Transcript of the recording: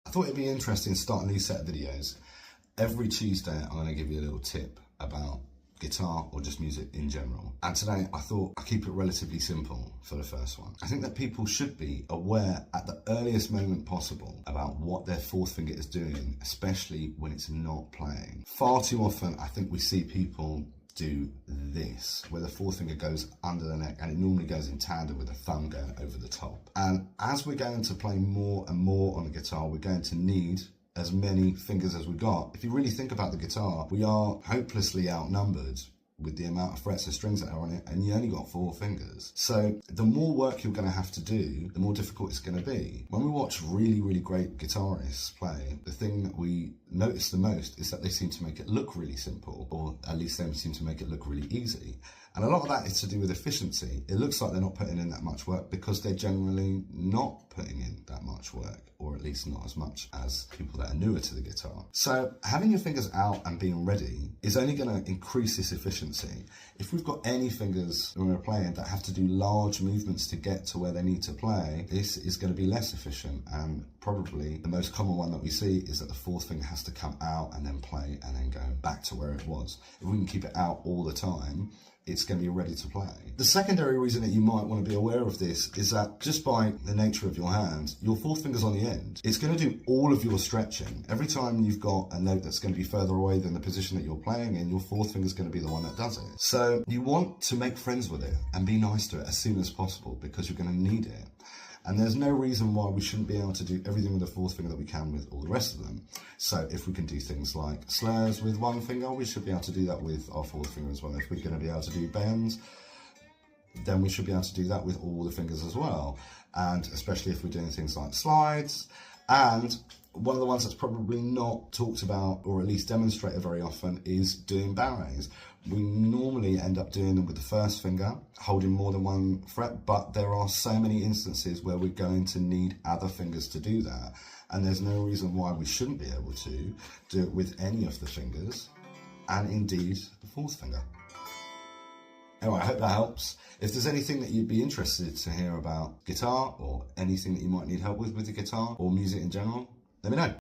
I thought it'd be interesting to start a new set of videos. Every Tuesday, I'm going to give you a little tip about guitar or just music in general. And today I thought I'd keep it relatively simple for the first one. I think that people should be aware at the earliest moment possible about what their fourth finger is doing, especially when it's not playing. Far too often, I think we see people do this, where the fourth finger goes under the neck, and it normally goes in tandem with the thumb going over the top. And as we're going to play more and more on the guitar, we're going to need as many fingers as we got. If you really think about the guitar, we are hopelessly outnumbered with the amount of frets and strings that are on it, and you only got 4 fingers. So the more work you're going to have to do, the more difficult it's going to be. When we watch really, really great guitarists play, the thing that we notice the most is that they seem to make it look really simple, or at least they seem to make it look really easy. And a lot of that is to do with efficiency. It looks like they're not putting in that much work because they're generally not putting in that much work, or at least not as much as people that are newer to the guitar. So having your fingers out and being ready is only going to increase this efficiency. If we've got any fingers when we're playing that have to do large movements to get to where they need to play, this is going to be less efficient, and probably the most common one that we see is that the fourth finger has to come out and then play and then go back to where it was. If we can keep it out all the time, it's going to be ready to play. The secondary reason that you might want to be aware of this is that just by the nature of your hand, your fourth finger's on the end. It's going to do all of your stretching. Every time you've got a note that's going to be further away than the position that you're playing in, your fourth finger's going to be the one that does it. So you want to make friends with it and be nice to it as soon as possible, because you're going to need it. And there's no reason why we shouldn't be able to do everything with the fourth finger that we can with all the rest of them. So if we can do things like slurs with one finger, we should be able to do that with our fourth finger as well. If we're going to be able to do bends, then we should be able to do that with all the fingers as well. And especially if we're doing things like slides. And one of the ones that's probably not talked about, or at least demonstrated very often, is doing ballets. We normally end up doing them with the first finger, holding more than one fret, but there are so many instances where we're going to need other fingers to do that. And there's no reason why we shouldn't be able to do it with any of the fingers, and indeed the fourth finger. Anyway, I hope that helps. If there's anything that you'd be interested to hear about guitar, or anything that you might need help with the guitar, or music in general, let me know.